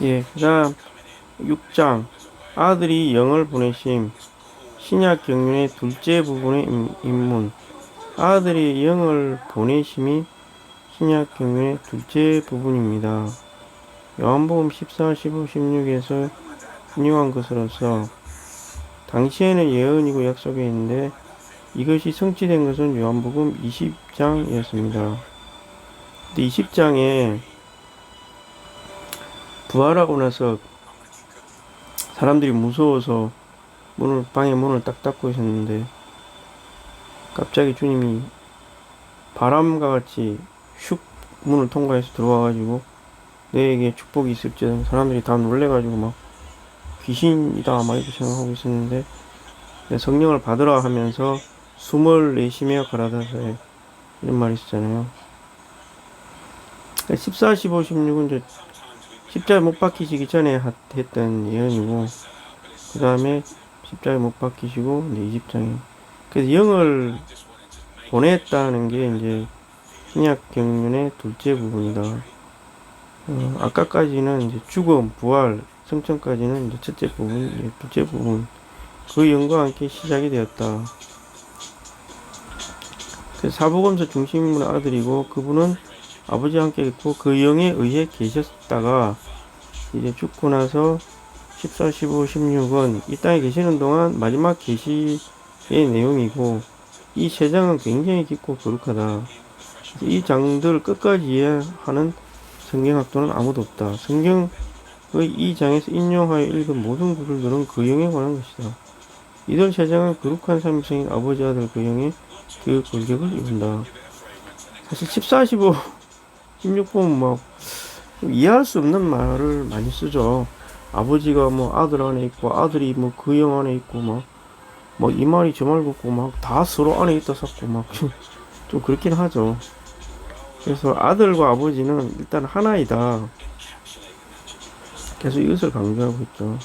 예, 그다음 6장 아들이 영을 보내심. 신약 경륜의 둘째 부분의 인문. 아들이 영을 보내심이 신약 경륜의 둘째 부분입니다. 요한복음 14, 15, 16에서 인용한 것으로서 당시에는 예언이고 약속이 있는데 이것이 성취된 것은 요한복음 20장이었습니다. 근데 20장에 부활하고 나서 사람들이 무서워서 방의 문을 딱 닫고 있었는데 갑자기 주님이 바람과 같이 슉 문을 통과해서 들어와가지고 내게 축복이 있을지언 사람들이 다 놀래가지고 막 귀신이다 막 이렇게 생각하고 있었는데 성령을 받으라 하면서 숨을 내쉬며 가라다서에 이런 말이 있었잖아요. 14, 15, 16은 이제 십자가에 못 박히시기 전에 했던 예언이고 그 다음에 십자가에 못 박히시고 이제 20장에 그래서 영을 보냈다는 게 이제 신약 경륜의 둘째 부분이다. 아까까지는 이제 죽음, 부활, 성천까지는 이제 첫째 부분, 둘째 부분 그 영과 함께 시작이 되었다. 그래서 사복음서 중심인 아들이고 그분은 아버지와 함께 있고 그 영에 의해 계셨다가 이제 죽고 나서 14, 15, 16은 이 땅에 계시는 동안 마지막 계시의 내용이고 이 세 장은 굉장히 깊고 거룩하다. 이 장들을 끝까지 이해하는 성경학도는 아무도 없다. 성경의 이 장에서 인용하여 읽은 모든 구절들은 그 영에 관한 것이다. 이들 세 장은 거룩한 삼위성인 아버지 아들 그 영의 그 골격을 이룬다. 사실 14, 15, 16 보면 막 이해할 수 없는 말을 많이 쓰죠. 아버지가 뭐 아들 안에 있고 아들이 뭐 그 영 안에 있고 뭐 이 말이 저 말 같고 막 다 서로 안에 있다 샀고 막 좀 그렇긴 하죠. 그래서 아들과 아버지는 일단 하나이다. 계속 이것을 강조하고 있죠.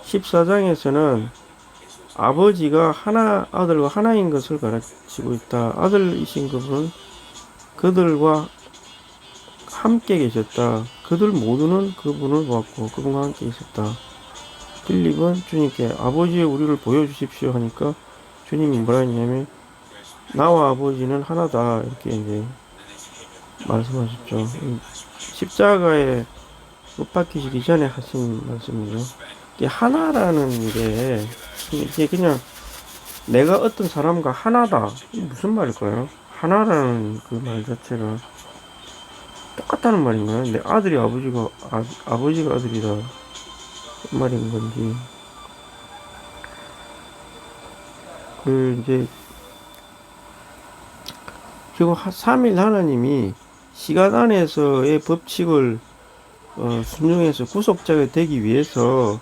14장에서는 아버지가 아들과 하나인 것을 가르치고 있다. 아들이신 그분은 그들과 함께 계셨다. 그들 모두는 그분을 보았고 그분과 함께 있었다. 빌립은 주님께 아버지의 우리를 보여주십시오 하니까 주님이 뭐라 했냐면 나와 아버지는 하나다 이렇게 이제 말씀하셨죠. 십자가에 못 박히시기 전에 하신 말씀이죠. 이게 하나라는 게 이게 그냥 내가 어떤 사람과 하나다 이게 무슨 말일까요? 하나라는 그 말 자체가 똑같다는 말인가요? 내 아들이 아버지가 아들이다 그 말인 건지 이제 결국 3일 하나님이 시간 안에서의 법칙을 순종해서 구속자가 되기 위해서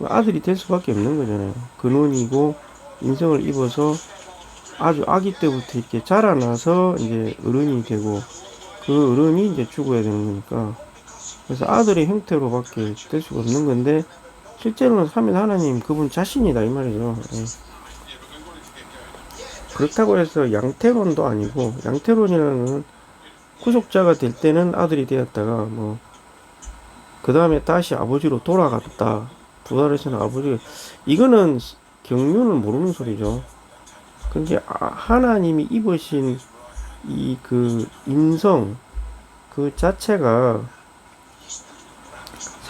아들이 될 수밖에 없는 거잖아요. 근원이고 인성을 입어서 아주 아기 때부터 이렇게 자라나서 이제 어른이 되고 그 어른이 이제 죽어야 되는 거니까 그래서 아들의 형태로밖에 될 수가 없는 건데 실제로는 3일 하나님 그분 자신이다 이 말이죠. 예. 그렇다고 해서 양태론도 아니고 양태론이라는 구속자가 될 때는 아들이 되었다가 그 다음에 다시 아버지로 돌아갔다. 부활해서는 아버지가 이거는 경륜을 모르는 소리죠. 근데 하나님이 입으신 이 그 인성 그 자체가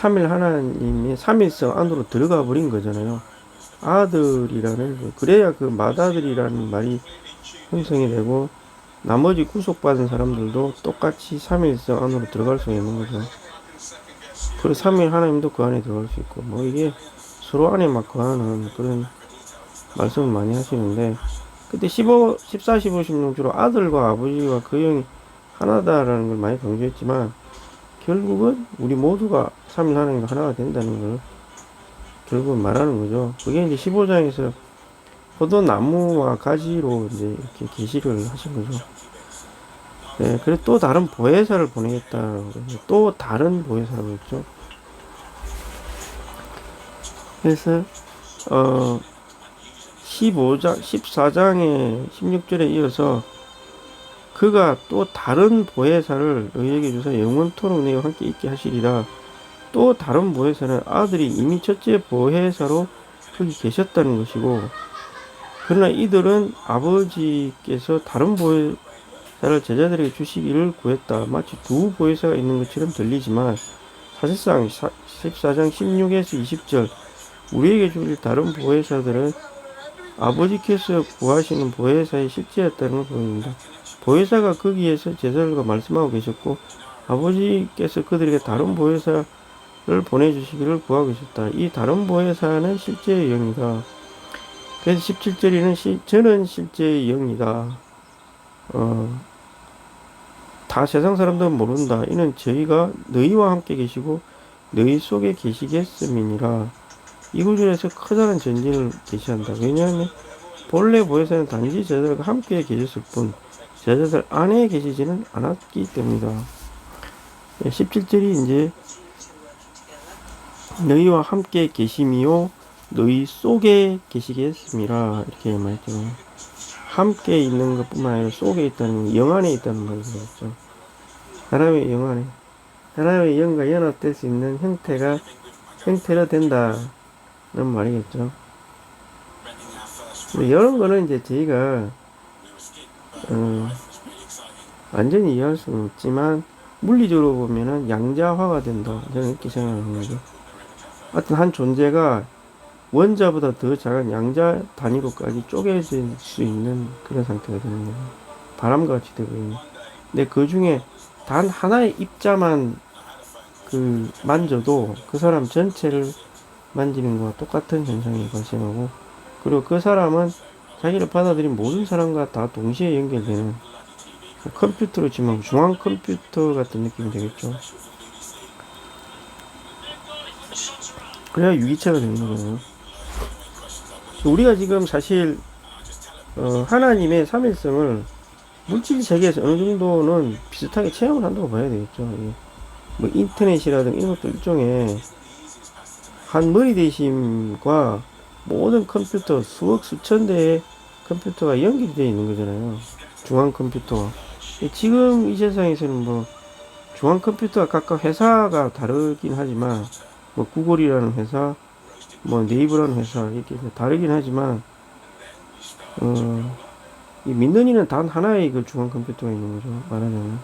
3일 하나님의 3일성 안으로 들어가 버린 거잖아요. 아들이라는 그래야 그 맏아들이라는 말이 형성이 되고 나머지 구속받은 사람들도 똑같이 3일성 안으로 들어갈 수 있는 거죠. 그래서 3일 하나님도 그 안에 들어갈 수 있고 이게 서로 안에 막 거하는 그런 말씀을 많이 하시는데 그때 14, 15, 16 주로 아들과 아버지와 그 영이 하나다라는 걸 많이 강조했지만 결국은 우리 모두가 3일 하나님과 하나가 된다는 걸 결국은 말하는 거죠. 그게 이제 15장에서 포도나무와 가지로 이제 이렇게 계시를 하신 거죠. 네, 그리고 또 다른 보혜사를 보내겠다라고 또 다른 보혜사라고 했죠. 그래서 14장의 16절에 이어서 그가 또 다른 보혜사를 너희에게 주사 영원토록 너희와 함께 있게 하시리라. 또 다른 보혜사는 아들이 이미 첫째 보혜사로 거기 계셨다는 것이고, 그러나 이들은 아버지께서 다른 보혜사를 제자들에게 주시기를 구했다. 마치 두 보혜사가 있는 것처럼 들리지만 사실상 14장 16에서 20절 우리에게 주실 다른 보혜사들은 아버지께서 구하시는 보혜사의 실제였다는 걸 보입니다. 보혜사가 거기에서 제자들과 말씀하고 계셨고 아버지께서 그들에게 다른 보혜사를 보내주시기를 구하고 계셨다. 이 다른 보혜사는 실제의 영이다. 그래서 17절에는 저는 실제의 영이다. 다 세상 사람들은 모른다. 이는 저희가 너희와 함께 계시고 너희 속에 계시겠음이니라. 이 구절에서 커다란 전진을 제시한다. 왜냐하면 본래 보혜사는 단지 제자들과 함께 계셨을 뿐 제자들 안에 계시지는 않았기 때문이다. 17절이 이제 너희와 함께 계심이요 너희 속에 계시겠음이라 이렇게 말했죠. 함께 있는 것뿐만 아니라 속에 있다는 영 안에 있다는 말이죠. 하나님의 영 안에 하나님의 영과 연합될 수 있는 형태로 된다는 말이겠죠. 이런 거는 이제 저희가 완전히 이해할 수는 없지만 물리적으로 보면은 양자화가 된다. 저는 이렇게 생각하는 거죠. 하여튼 한 존재가 원자보다 더 작은 양자 단위로까지 쪼개질 수 있는 그런 상태가 되는 거예요. 바람과 같이 되고 있는. 근데 그 중에 단 하나의 입자만 만져도 그 사람 전체를 만지는 것과 똑같은 현상이 발생하고, 그리고 그 사람은 자기를 받아들인 모든 사람과 다 동시에 연결되는 컴퓨터로 치면 중앙 컴퓨터 같은 느낌이 되겠죠. 그래야 유기체가 되는 거예요. 우리가 지금 사실 하나님의 삼일성을 물질 세계에서 어느 정도는 비슷하게 체험을 한다고 봐야 되겠죠. 뭐 인터넷이라든가 이런 것도 일종의 한 머리 대심과 모든 컴퓨터 수억 수천 대의 컴퓨터가 연결이 되어 있는 거잖아요. 중앙 컴퓨터와. 지금 이 세상에서는 뭐 중앙 컴퓨터가 각각 회사가 다르긴 하지만 뭐 구글이라는 회사, 뭐 네이버라는 회사 이렇게 다르긴 하지만 이 믿는 이는 단 하나의 그 중앙 컴퓨터가 있는 거죠. 말하자면.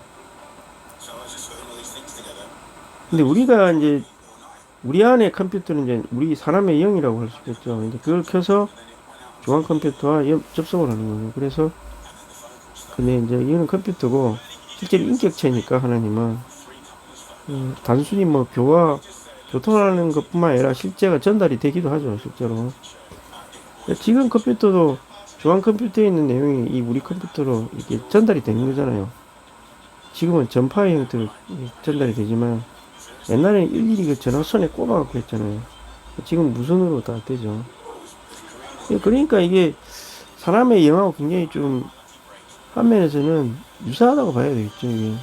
근데 우리가 이제 우리 안에 컴퓨터는 이제 우리 사람의 영이라고 할 수 있겠죠. 이제 그걸 켜서 중앙 컴퓨터와 접속을 하는 거예요. 그래서 근데 이제 이거는 컴퓨터고 실제로 인격체니까 하나님은 단순히 뭐 교통하는 것뿐만 아니라 실제가 전달이 되기도 하죠. 실제로 지금 컴퓨터도 중앙 컴퓨터에 있는 내용이 이 우리 컴퓨터로 이렇게 전달이 되는 거잖아요. 지금은 전파의 형태로 전달이 되지만 옛날에는 일일이 그 전화선에 꼽아갖고 했잖아요. 지금 무선으로 다 되죠. 그러니까 이게 사람의 영하고 굉장히 좀 한면에서는 유사하다고 봐야 되겠죠. 이게.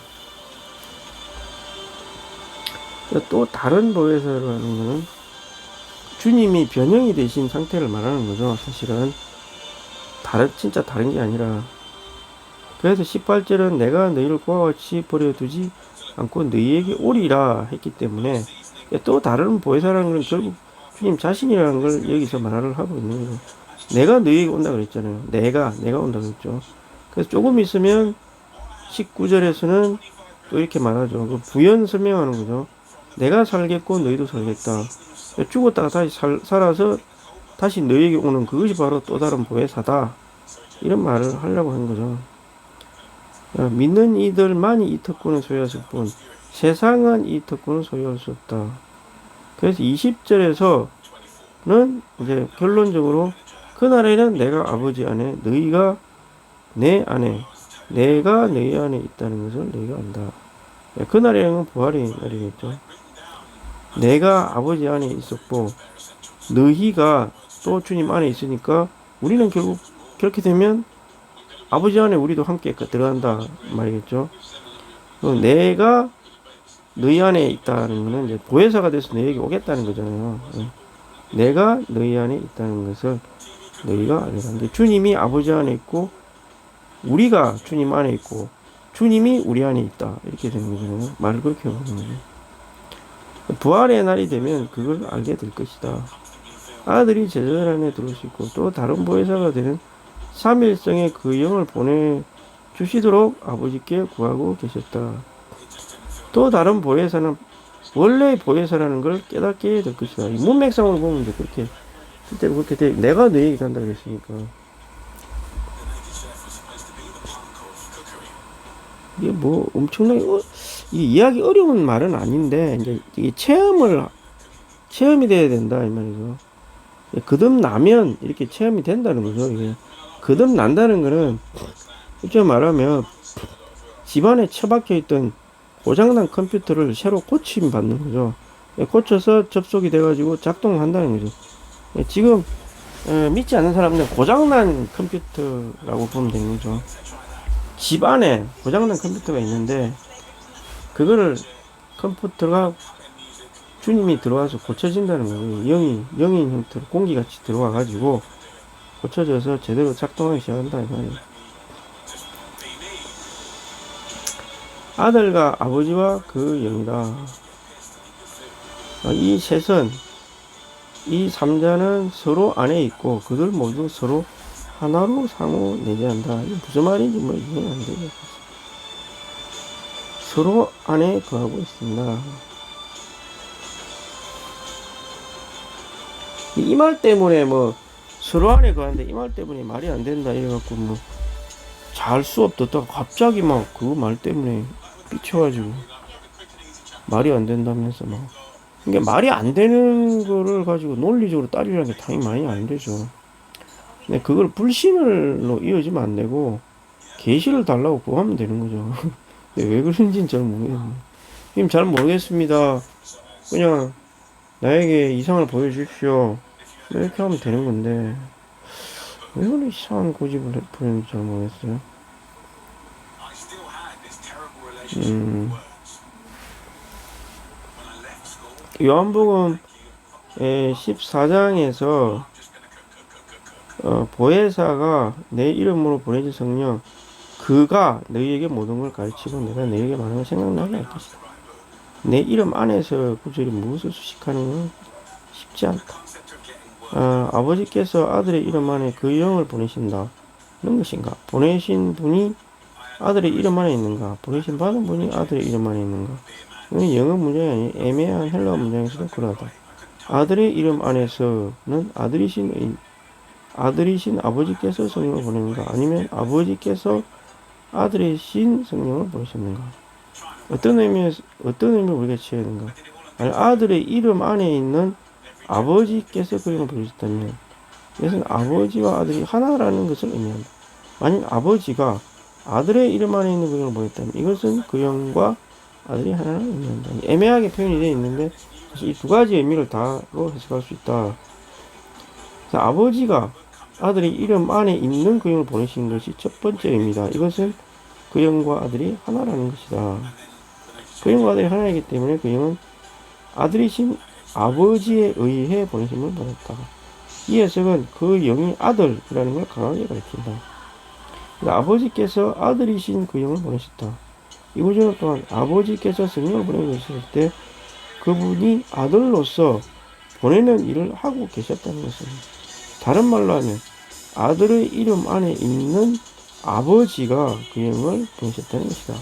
또 다른 보혜사라는 거는 주님이 변형이 되신 상태를 말하는 거죠. 사실은 진짜 다른 게 아니라. 그래서 18절은 내가 너희를 그와 같이 버려두지 않고 너희에게 오리라 했기 때문에 또 다른 보혜사라는 건 결국 주님 자신이라는 걸 여기서 말을 하고 있는 거예요. 내가 너희에게 온다 그랬잖아요. 내가 온다 그랬죠. 그래서 조금 있으면 19절에서는 또 이렇게 말하죠. 그 부연 설명하는 거죠. 내가 살겠고 너희도 살겠다. 죽었다가 다시 살아서 다시 너희에게 오는 그것이 바로 또 다른 보혜사다. 이런 말을 하려고 한 거죠. 믿는 이들만이 이 특권을 소유했을 뿐 세상은 이 특권을 소유할 수 없다. 그래서 20절에서는 이제 결론적으로 그날에는 내가 아버지 안에 너희가 내 안에 내가 너희 안에 있다는 것을 너희가 안다. 그날에는 부활의 날이겠죠. 내가 아버지 안에 있었고 너희가 또 주님 안에 있으니까 우리는 결국 그렇게 되면 아버지 안에 우리도 함께 들어간다 말이겠죠. 내가 너희 안에 있다는 것은 이제 보혜사가 돼서 너희에게 오겠다는 거잖아요. 내가 너희 안에 있다는 것을 너희가 알게. 주님이 아버지 안에 있고 우리가 주님 안에 있고 주님이 우리 안에 있다 이렇게 되는 거잖아요. 말을 그렇게 하는 거죠. 부활의 날이 되면 그걸 알게 될 것이다. 아들이 제자들 안에 들어올 수 있고 또 다른 보혜사가 되는 삼일성의 그 영을 보내주시도록 아버지께 구하고 계셨다. 또 다른 보혜사는 원래 보혜사라는 걸 깨닫게 될 것이다. 이 문맥상으로 보면 이제 그렇게 실제로 그렇게 돼. 내가 내 얘기 한다고 했으니까 이게 뭐 엄청나게 이 이야기 어려운 말은 아닌데 이제 이게 체험이 돼야 된다 이 말이죠. 거듭나면 이렇게 체험이 된다는 거죠. 이게 거듭난다는 거는 솔직히 말하면 집안에 처박혀 있던 고장난 컴퓨터를 새로 고침 받는 거죠. 고쳐서 접속이 돼가지고 작동한다는 거죠. 지금 믿지 않는 사람들은 고장난 컴퓨터라고 보면 되는 거죠. 집안에 고장난 컴퓨터가 있는데 그거를 컴퓨터가 주님이 들어와서 고쳐진다는 거예요. 영인 형태로 공기같이 들어와가지고 고쳐져서 제대로 작동하기 시작한다 이 말이에요. 아들과 아버지와 그 영이다. 이 셋은 이 삼자는 서로 안에 있고 그들 모두 서로 하나로 상호 내재한다. 이게 무슨 말인지 뭐 이해 안 되죠. 서로 안에 거하고 있습니다. 이 말 때문에 뭐 서로 안에 거하는데 이 말 때문에 말이 안 된다 이래갖고 뭐 잘 수 없었다가 갑자기 막 그 말 때문에 삐쳐가지고 말이 안 된다면서 막 이게 말이 안 되는 거를 가지고 논리적으로 따지라는 게 당연히 말이 안 되죠. 근데 그걸 불신을로 이어지면 안 되고 계시를 달라고 구하면 되는 거죠. 왜 그런지는 잘 모르겠네. 지금 잘 모르겠습니다. 그냥 나에게 이상을 보여주십시오. 이렇게 하면 되는 건데 왜 그런 이상한 고집을 부리는지 잘 모르겠어요. 요한복음 14장에서 보혜사가 내 이름으로 보내줄 성령 그가 너희에게 모든 걸 가르치고 내가 너희에게 많은 걸 생각나게 할 것이다. 내 이름 안에서 구절이 무엇을 수식하는 건 쉽지 않다. 아버지께서 아들의 이름 안에 그 영을 보내신다. 이런 것인가? 보내신 분이 아들의 이름 안에 있는가? 보내신 받은 분이 아들의 이름 안에 있는가? 이건 영어 문장이 아닌 애매한 헬라어 문장에서도 그러하다. 아들의 이름 안에서는 아들이신 아버지께서 성령을 보내는가? 아니면 아버지께서 아들이신 성령을 보내셨는가? 어떤 의미를 우리가 취해야 되는가? 아니, 아들의 이름 안에 있는 아버지께서 그 영을 보내셨다면 이것은 아버지와 아들이 하나라는 것을 의미한다. 만약 아버지가 아들의 이름 안에 있는 그 영을 보냈다면 이것은 그 영과 아들이 하나를 의미한다. 애매하게 표현이 되어 있는데 사실 이 두 가지 의미를 다로 해석할 수 있다. 그래서 아버지가 아들의 이름 안에 있는 그 영을 보내신 것이 첫 번째 의미다. 이것은 그 영과 아들이 하나라는 것이다. 그 영과 아들이 하나이기 때문에 그 영은 아들이신 아버지에 의해 보내심을 받았다. 이 해석은 그 영이 아들이라는 걸 강하게 가리킨다. 아버지께서 아들이신 그 영을 보내셨다. 이 구절 또한 아버지께서 성령을 보내주셨을 때 그분이 아들로서 보내는 일을 하고 계셨다는 것입니다. 다른 말로 하면 아들의 이름 안에 있는 아버지가 그 영을 보내셨다는 것이다.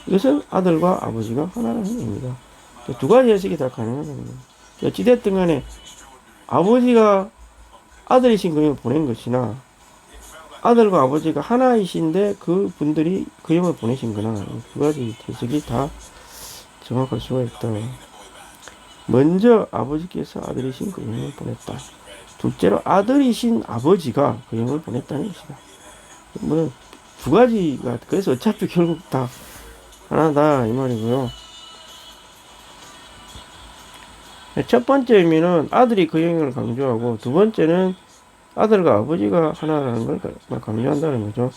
이것은 아들과 아버지가 하나라는 의미다. 두 가지 해석이 다 가능하다는 겁니다. 어찌됐든 간에 아버지가 아들이신 그 영을 보낸 것이나 아들과 아버지가 하나이신데 그 분들이 그 영을 보내신 거나 두 가지 해석이 다 정확할 수가 있다. 먼저 아버지께서 아들이신 그 영을 보냈다. 둘째로 아들이신 아버지가 그 영을 보냈다는 것이다. 뭐 두 가지가 그래서 어차피 결국 다 하나다 이 말이고요. 첫 번째 의미는 아들이 그 영을 강조하고 두 번째는 아들과 아버지가 하나라는 걸 강조한다는 거죠.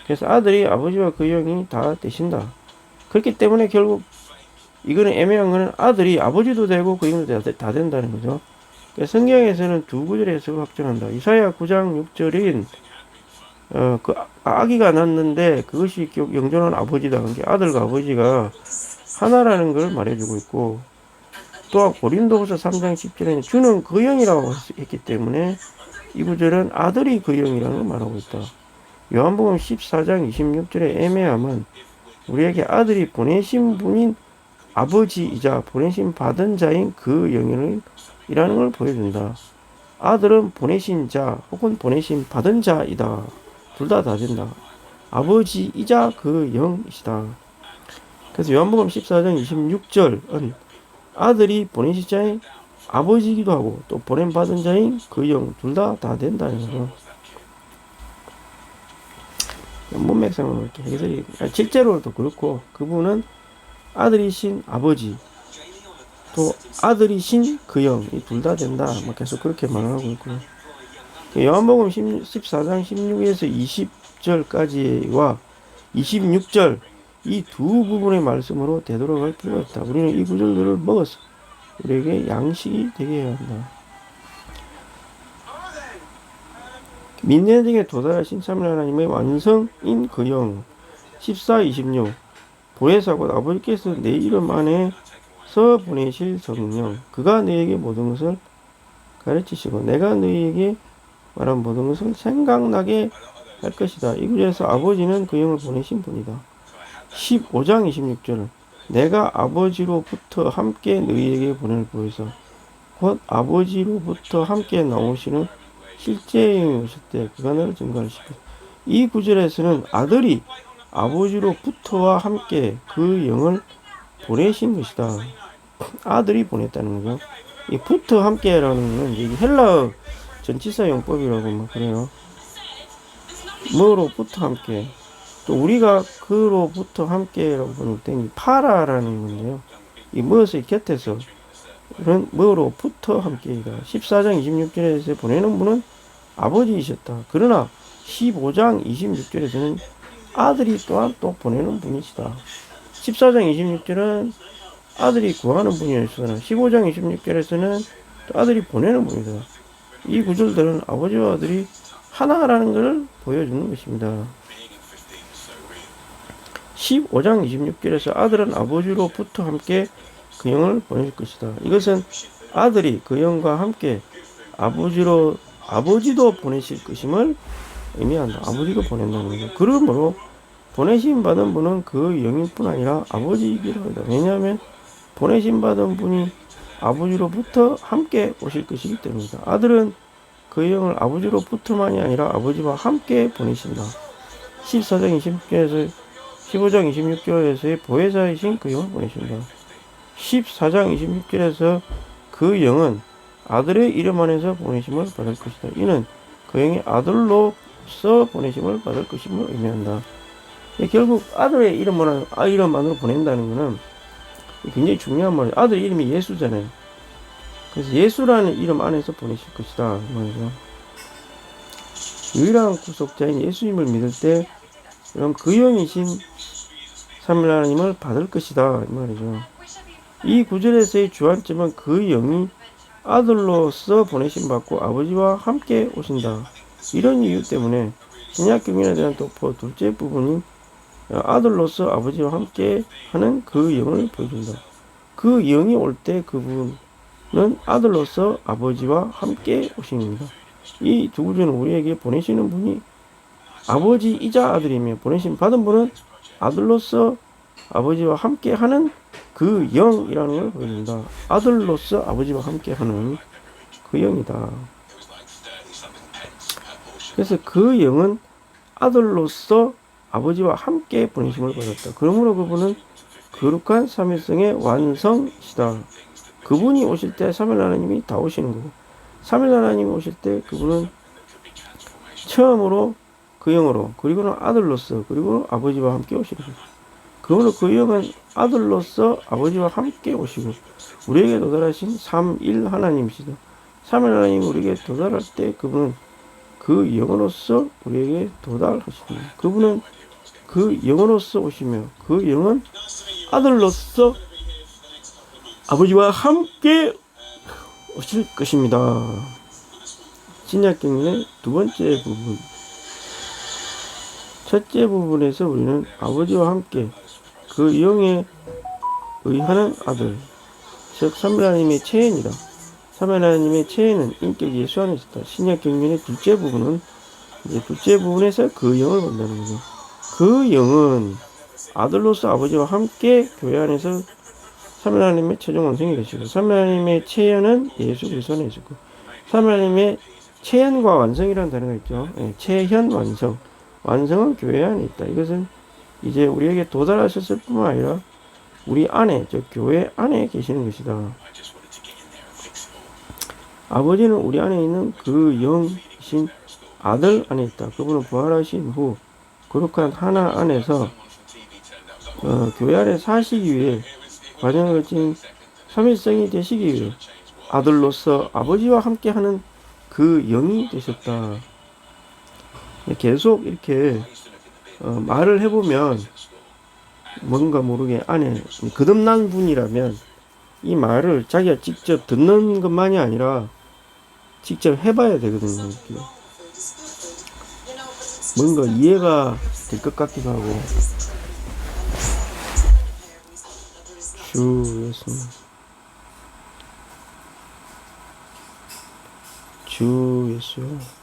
그래서 아들이 아버지와 그 영이 다 되신다. 그렇기 때문에 결국 이거는 애매한 거는 아들이 아버지도 되고 그 영도 다 된다는 거죠. 그러니까 성경에서는 두 구절의 해석을 확정한다. 이사야 9장 6절인 그 아기가 낳는데 그것이 영존한 아버지다. 그러니까 아들과 아버지가 하나라는 걸 말해주고 있고, 또한 고린도후서 3장 10절에는 주는 그 영이라고 했기 때문에 이 구절은 아들이 그 영이라는 걸 말하고 있다. 요한복음 14장 26절의 애매함은 우리에게 아들이 보내신 분인 아버지이자 보내신 받은 자인 그 영이라는 걸 보여준다. 아들은 보내신 자 혹은 보내신 받은 자이다. 둘 다 된다. 아버지이자 그 영이시다. 그래서 요한복음 14장 26절은 아들이 보내신 자인 아버지이기도 하고 또 보냄받은 자인 그 영 둘 다 된다는 거죠. 문맥상으로 이렇게 해석이 실제로도 그렇고 그분은 아들이신 아버지 또 아들이신 그 영 이 둘 다 된다. 뭐 계속 그렇게 말하고 있고요. 요한복음 14장 16에서 20절까지와 26절 이 두 부분의 말씀으로 되돌아갈 필요가 있다. 우리는 이 구절들을 먹어서 우리에게 양식이 되게 해야 한다. 믿는 등에 도달하신 참을 하나님의 완성인 그 영 14, 26 보혜사 곧 아버지께서 내 이름 안에서 보내실 성령 그가 너에게 모든 것을 가르치시고 내가 너에게 말한 모든 것을 생각나게 할 것이다. 이 구절에서 아버지는 그 영을 보내신 분이다. 15장 26절은 내가 아버지로부터 함께 너희에게 보낼 보혜사 곧 아버지로부터 함께 나오시는 실제 영이 오실 때 그가 너를 증거하실 것이다. 이 구절에서는 아들이 아버지로부터와 함께 그 영을 보내신 것이다. 아들이 보냈다는 거죠. 이 부터 함께라는 건 이게 헬라어 전치사 용법이라고 뭐 그래요. 뭐로부터 함께. 또 우리가 그로부터 함께라고 보는 때 파라라는 건데요. 이 무엇의 곁에서 그런 뭐로부터 함께이다. 14장 26절에서 보내는 분은 아버지이셨다. 그러나 15장 26절에서는 아들이 또한 또 보내는 분이시다. 14장 26절은 아들이 구하는 분이었으나 15장 26절에서는 또 아들이 보내는 분이다. 이 구절들은 아버지와 아들이 하나라는 것을 보여주는 것입니다. 15장 26절에서 아들은 아버지로부터 함께 그 영을 보낼 것이다. 이것은 아들이 그 영과 함께 아버지도 보내실 것임을 의미한다. 아버지도 보낸다는 거죠. 그러므로 보내심 받은 분은 그 영일 뿐 아니라 아버지이기도 합니다. 왜냐하면 보내심 받은 분이 아버지로부터 함께 오실 것이기 때문이다. 아들은 그 영을 아버지로부터만이 아니라 아버지와 함께 보내신다. 14장 26절에서 15장 26절에서의 보혜사이신 그 영을 보내신다. 14장 26절에서 그 영은 아들의 이름 안에서 보내심을 받을 것이다. 이는 그 영이 아들로서 보내심을 받을 것임을 의미한다. 결국 아들의 이름 안으로 보낸다는 것은 굉장히 중요한 말이에요. 아들 이름이 예수잖아요. 그래서 예수라는 이름 안에서 보내실 것이다. 말이죠. 유일한 구속자인 예수님을 믿을 때 그럼 그 영이신 삼위 하나님을 받을 것이다. 이 말이죠. 이 구절에서의 주안점은 그 영이 아들로서 보내심 받고 아버지와 함께 오신다. 이런 이유 때문에 신약 경륜에 대한 도포 둘째 부분이 아들로서 아버지와 함께 하는 그 영을 보여준다. 그 영이 올 때 그분은 아들로서 아버지와 함께 오십니다. 이 두 구절은 우리에게 보내시는 분이 아버지이자 아들이며 보내심 받은 분은 아들로서 아버지와 함께 하는 그 영이라는 걸 보여준다. 아들로서 아버지와 함께 하는 그 영이다. 그래서 그 영은 아들로서 아버지와 함께 보내심을 받았다. 그러므로 그분은 거룩한 삼위성의 완성이시다. 그분이 오실 때 삼위 하나님이 다 오시는 거고, 삼위 하나님이 오실 때 그분은 처음으로 그 영으로, 그리고는 아들로서, 그리고 아버지와 함께 오시는 거죠. 그러므로 그 영은 아들로서 아버지와 함께 오시고 우리에게 도달하신 삼일 하나님이시다. 삼일 하나님이 우리에게 도달할 때 그분은 그 영으로서 우리에게 도달하십니다. 그분은 그 영으로서 오시며 그 영은 아들로서 아버지와 함께 오실 것입니다. 신약경륜의 두 번째 부분. 첫째 부분에서 우리는 아버지와 함께 그 영에 의하는 아들, 즉 삼위하나님의 체현이다. 삼위하나님의 체현은 인격 예수 안에 있다. 신약 경륜의 둘째 부분은 이제 둘째 부분에서 그 영을 본다는 거죠. 그 영은 아들로서 아버지와 함께 교회 안에서 삼위하나님의 최종 완성이 되시고, 삼위하나님의 체현은 예수 그리스도 안에 있고, 삼위하나님의 체현과 완성이라는 단어가 있죠. 예, 체현 완성. 완성은 교회 안에 있다. 이것은 이제 우리에게 도달하셨을 뿐만 아니라 우리 안에, 즉 교회 안에 계시는 것이다. 아버지는 우리 안에 있는 그 영이신 아들 안에 있다. 그분은 부활하신 후 거룩한 하나 안에서 교회 안에 사시기 위해 과정을 거친 삼위성이 되시기 위해 아들로서 아버지와 함께하는 그 영이 되셨다. 계속 이렇게 말을 해보면 뭔가 모르게 안에 거듭난 분이라면 이 말을 자기가 직접 듣는 것만이 아니라 직접 해봐야 되거든요. 이렇게. 뭔가 이해가 될 것 같기도 하고. 주 예수, 주 예수.